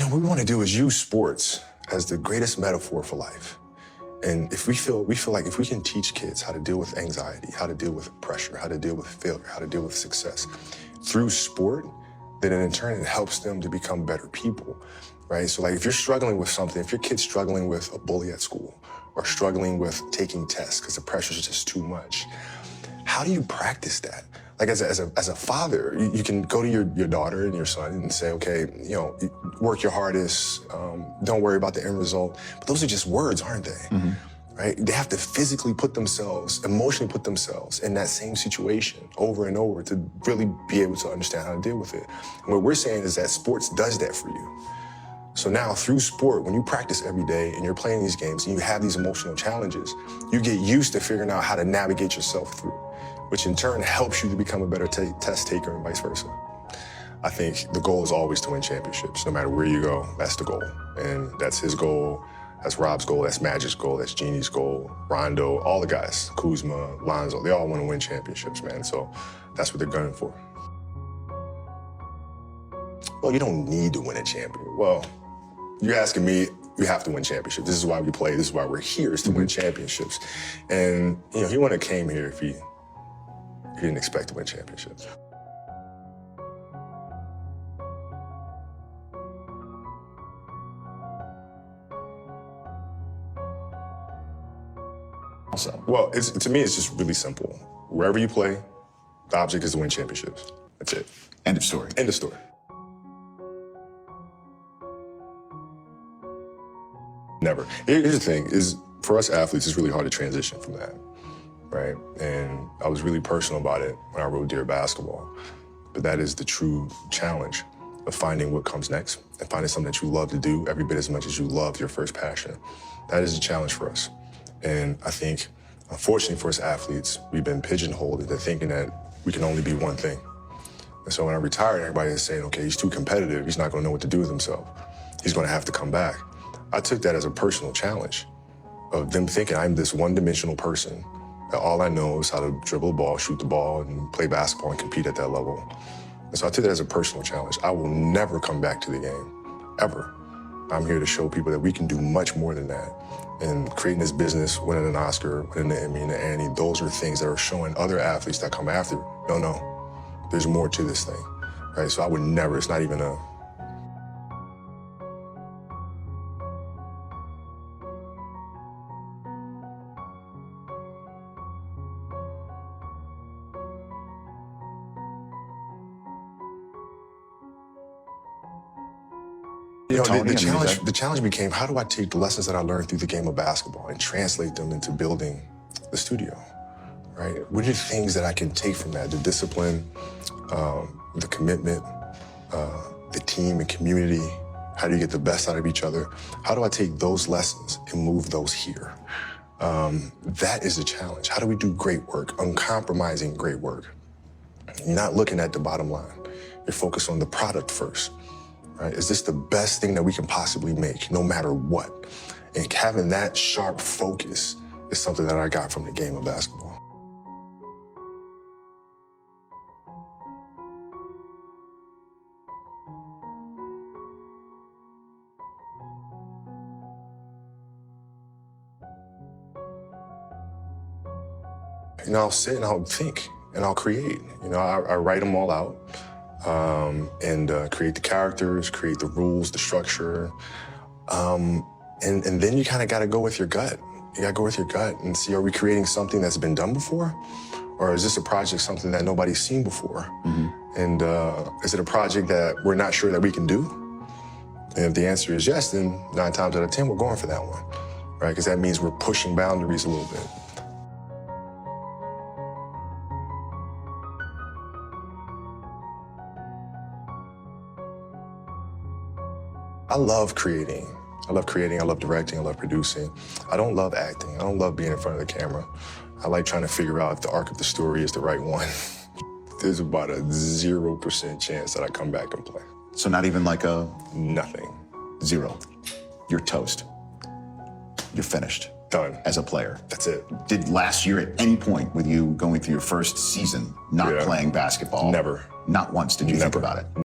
what we want to do is use sports as the greatest metaphor for life. And if we feel like if we can teach kids how to deal with anxiety, how to deal with pressure, how to deal with failure, how to deal with success through sport, then in turn it helps them to become better people, right? So like if you're struggling with something, if your kid's struggling with a bully at school or struggling with taking tests because the pressure is just too much, how do you practice that? Like as a father, you can go to your daughter and your son and say, okay, work your hardest, don't worry about the end result. But those are just words, aren't they? Mm-hmm. Right? They have to physically put themselves, emotionally put themselves in that same situation over and over to really be able to understand how to deal with it. And what we're saying is that sports does that for you. So now through sport, when you practice every day and you're playing these games and you have these emotional challenges, you get used to figuring out how to navigate yourself through, which in turn helps you to become a better test taker and vice versa. I think the goal is always to win championships. No matter where you go, that's the goal. And that's his goal, that's Rob's goal, that's Magic's goal, that's Jeannie's goal, Rondo, all the guys, Kuzma, Lonzo, they all want to win championships, man. So that's what they're gunning for. Well, you don't need to win a champion. Well, you're asking me, you have to win championships. This is why we play, this is why we're here, is to win championships. And, he wouldn't have came here if he didn't expect to win championships. Awesome. Well, to me, it's just really simple. Wherever you play, the object is to win championships. That's it. End of story. End of story. Never. Here's the thing, is for us athletes, it's really hard to transition from that, right? And I was really personal about it when I wrote Dear Basketball. But that is the true challenge of finding what comes next and finding something that you love to do every bit as much as you loved your first passion. That is a challenge for us. And I think, unfortunately for us athletes, we've been pigeonholed into thinking that we can only be one thing. And so when I retired, everybody is saying, okay, he's too competitive. He's not going to know what to do with himself. He's going to have to come back. I took that as a personal challenge of them thinking I'm this one-dimensional person, that all I know is how to dribble a ball, shoot the ball, and play basketball and compete at that level. And so I took that as a personal challenge. I will never come back to the game, ever. I'm here to show people that we can do much more than that. And creating this business, winning an Oscar, winning an Emmy and an Annie, those are things that are showing other athletes that come after, no, there's more to this thing, right? So I would never, it's not even a, the challenge became, how do I take the lessons that I learned through the game of basketball and translate them into building the studio, right? What are the things that I can take from that? The discipline, the commitment, the team and community. How do you get the best out of each other? How do I take those lessons and move those here? That is the challenge. How do we do great work, uncompromising great work? You're not looking at the bottom line. You're focused on the product first. Right? Is this the best thing that we can possibly make, no matter what? And having that sharp focus is something that I got from the game of basketball. I'll sit and I'll think and I'll create. I write them all out. And create the characters, create the rules, the structure. And then you kind of got to go with your gut. You got to go with your gut and see, are we creating something that's been done before? Or is this a project something that nobody's seen before? Mm-hmm. And is it a project that we're not sure that we can do? And if the answer is yes, then 9 times out of 10, we're going for that one, right? Because that means we're pushing boundaries a little bit. I love creating. I love directing, I love producing. I don't love acting. I don't love being in front of the camera. I like trying to figure out if the arc of the story is the right one. There's about a 0% chance that I come back and play. So not even like a... Nothing. 0. You're toast. You're finished. Done. As a player. That's it. Did last year at any point with you going through your first season not playing basketball? Never. Not once did you think about it?